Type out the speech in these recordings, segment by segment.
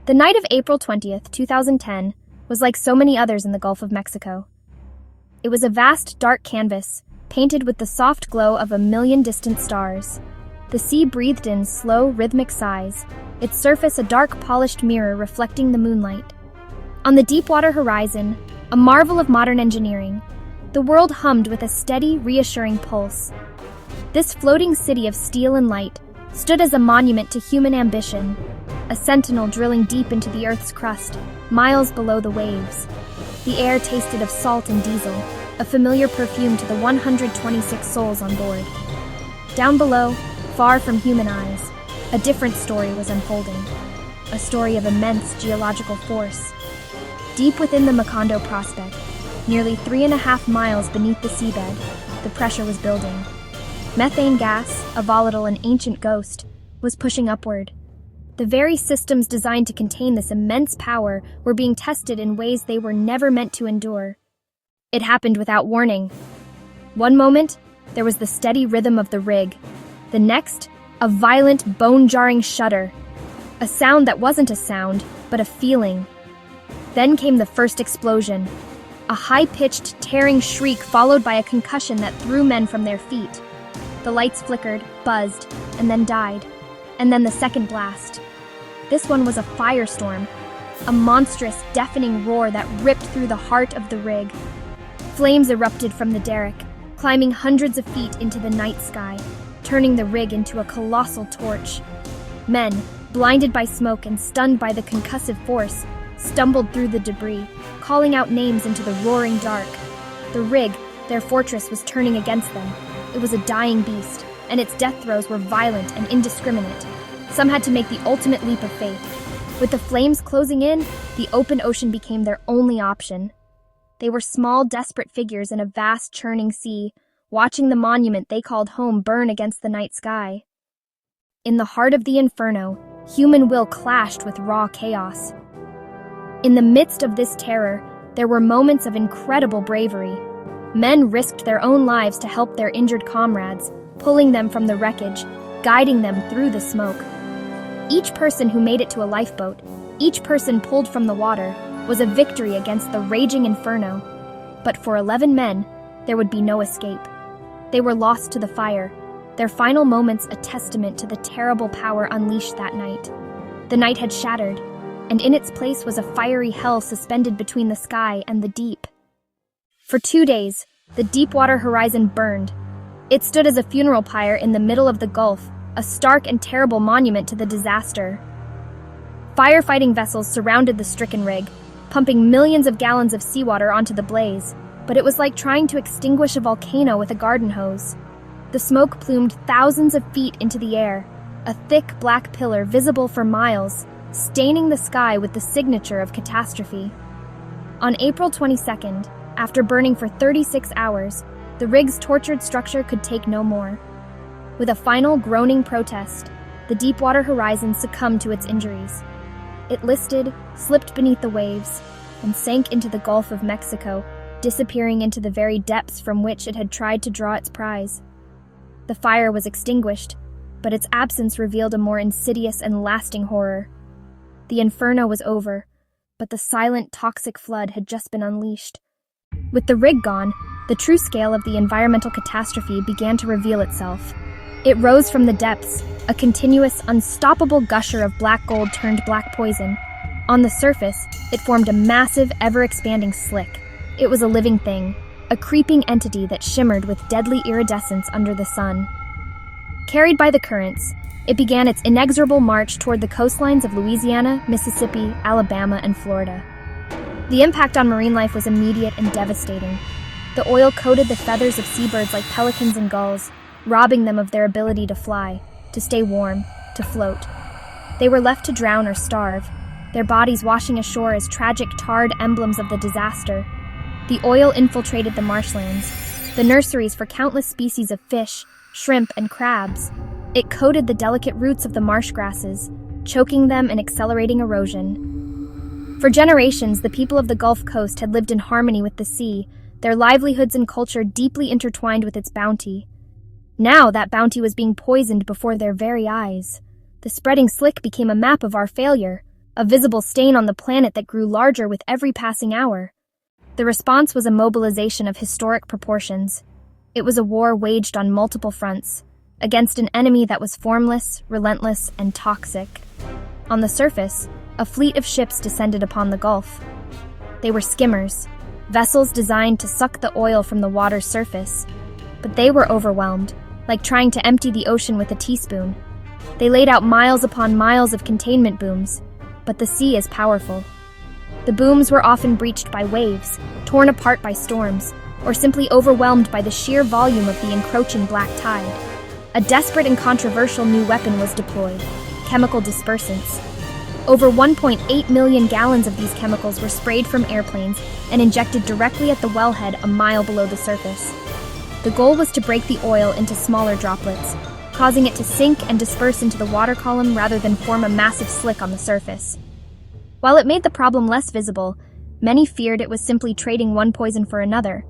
The night of April 20th, 2010, was like so many others in the Gulf of Mexico. It was a vast, dark canvas, painted with the soft glow of a million distant stars. The sea breathed in slow, rhythmic sighs, its surface a dark, polished mirror reflecting the moonlight. On the Deepwater Horizon, a marvel of modern engineering, the world hummed with a steady, reassuring pulse. This floating city of steel and light stood as a monument to human ambition, a sentinel drilling deep into the Earth's crust, miles below the waves. The air tasted of salt and diesel, a familiar perfume to the 126 souls on board. Down below, far from human eyes, a different story was unfolding, a story of immense geological force. Deep within the Macondo Prospect, nearly 3.5 miles beneath the seabed, the pressure was building. Methane gas, a volatile and ancient ghost, was pushing upward. The very systems designed to contain this immense power were being tested in ways they were never meant to endure. It happened without warning. One moment, there was the steady rhythm of the rig. The next, a violent, bone-jarring shudder. A sound that wasn't a sound, but a feeling. Then came the first explosion. A high-pitched, tearing shriek followed by a concussion that threw men from their feet. The lights flickered, buzzed, and then died. And then the second blast. This one was a firestorm, a monstrous, deafening roar that ripped through the heart of the rig. Flames erupted from the derrick, climbing hundreds of feet into the night sky, turning the rig into a colossal torch. Men, blinded by smoke and stunned by the concussive force, stumbled through the debris, calling out names into the roaring dark. The rig, their fortress, was turning against them. It was a dying beast, and its death throes were violent and indiscriminate. Some had to make the ultimate leap of faith. With the flames closing in, the open ocean became their only option. They were small, desperate figures in a vast, churning sea, watching the monument they called home burn against the night sky. In the heart of the inferno, human will clashed with raw chaos. In the midst of this terror, there were moments of incredible bravery. Men risked their own lives to help their injured comrades, pulling them from the wreckage, guiding them through the smoke. Each person who made it to a lifeboat, each person pulled from the water, was a victory against the raging inferno. But for 11 men, there would be no escape. They were lost to the fire, their final moments a testament to the terrible power unleashed that night. The night had shattered, and in its place was a fiery hell suspended between the sky and the deep. For 2 days, the Deepwater Horizon burned. It stood as a funeral pyre in the middle of the Gulf, a stark and terrible monument to the disaster. Firefighting vessels surrounded the stricken rig, pumping millions of gallons of seawater onto the blaze, but it was like trying to extinguish a volcano with a garden hose. The smoke plumed thousands of feet into the air, a thick black pillar visible for miles, staining the sky with the signature of catastrophe. On April 22nd, after burning for 36 hours, the rig's tortured structure could take no more. With a final groaning protest, the Deepwater Horizon succumbed to its injuries. It listed, slipped beneath the waves, and sank into the Gulf of Mexico, disappearing into the very depths from which it had tried to draw its prize. The fire was extinguished, but its absence revealed a more insidious and lasting horror. The inferno was over, but the silent, toxic flood had just been unleashed. With the rig gone, the true scale of the environmental catastrophe began to reveal itself. It rose from the depths, a continuous, unstoppable gusher of black gold turned black poison. On the surface, it formed a massive, ever-expanding slick. It was a living thing, a creeping entity that shimmered with deadly iridescence under the sun. Carried by the currents, it began its inexorable march toward the coastlines of Louisiana, Mississippi, Alabama, and Florida. The impact on marine life was immediate and devastating. The oil coated the feathers of seabirds like pelicans and gulls, robbing them of their ability to fly, to stay warm, to float. They were left to drown or starve, their bodies washing ashore as tragic tarred emblems of the disaster. The oil infiltrated the marshlands, the nurseries for countless species of fish, shrimp, and crabs. It coated the delicate roots of the marsh grasses, choking them and accelerating erosion. For generations, the people of the Gulf Coast had lived in harmony with the sea, their livelihoods and culture deeply intertwined with its bounty. Now that bounty was being poisoned before their very eyes. The spreading slick became a map of our failure, a visible stain on the planet that grew larger with every passing hour. The response was a mobilization of historic proportions. It was a war waged on multiple fronts, against an enemy that was formless, relentless, and toxic. On the surface, a fleet of ships descended upon the Gulf. They were skimmers, vessels designed to suck the oil from the water's surface. But they were overwhelmed, like trying to empty the ocean with a teaspoon. They laid out miles upon miles of containment booms, but the sea is powerful. The booms were often breached by waves, torn apart by storms, or simply overwhelmed by the sheer volume of the encroaching black tide. A desperate and controversial new weapon was deployed: chemical dispersants. Over 1.8 million gallons of these chemicals were sprayed from airplanes and injected directly at the wellhead a mile below the surface. The goal was to break the oil into smaller droplets, causing it to sink and disperse into the water column rather than form a massive slick on the surface. While it made the problem less visible, many feared it was simply trading one poison for another,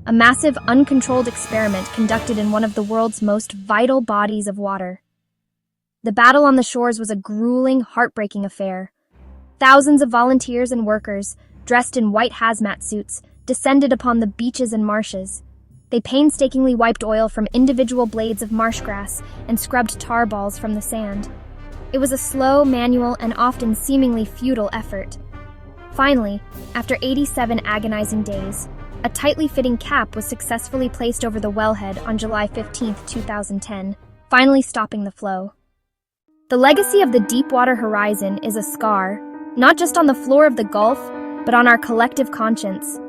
a massive, uncontrolled experiment conducted in one of the world's most vital bodies of water. The battle on the shores was a grueling, heartbreaking affair. Thousands of volunteers and workers, dressed in white hazmat suits, descended upon the beaches and marshes. They painstakingly wiped oil from individual blades of marsh grass and scrubbed tar balls from the sand. It was a slow, manual, and often seemingly futile effort. Finally, after 87 agonizing days, a tightly fitting cap was successfully placed over the wellhead on July 15, 2010, finally stopping the flow. The legacy of the Deepwater Horizon is a scar, not just on the floor of the Gulf, but on our collective conscience.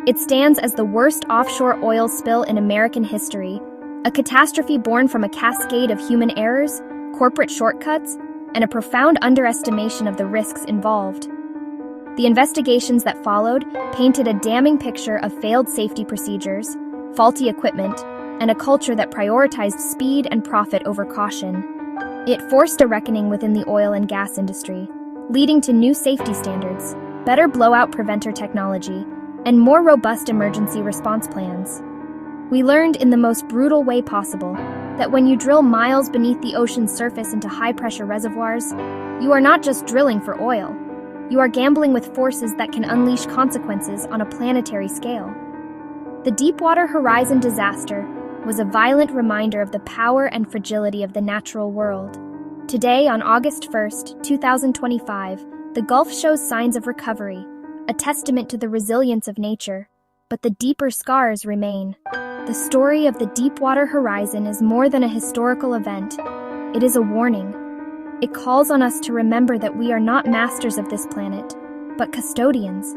It stands as the worst offshore oil spill in American history, a catastrophe born from a cascade of human errors, corporate shortcuts, and a profound underestimation of the risks involved. The investigations that followed painted a damning picture of failed safety procedures, faulty equipment, and a culture that prioritized speed and profit over caution. It forced a reckoning within the oil and gas industry, leading to new safety standards, better blowout preventer technology, and more robust emergency response plans. We learned in the most brutal way possible that when you drill miles beneath the ocean's surface into high-pressure reservoirs, you are not just drilling for oil. You are gambling with forces that can unleash consequences on a planetary scale. The Deepwater Horizon disaster was a violent reminder of the power and fragility of the natural world. Today, on August 1st, 2025, the Gulf shows signs of recovery, a testament to the resilience of nature, but the deeper scars remain. The story of the Deepwater Horizon is more than a historical event. It is a warning. It calls on us to remember that we are not masters of this planet, but custodians.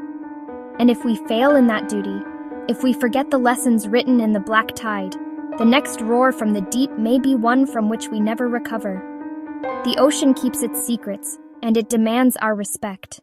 And if we fail in that duty, if we forget the lessons written in the black tide, the next roar from the deep may be one from which we never recover. The ocean keeps its secrets, and it demands our respect.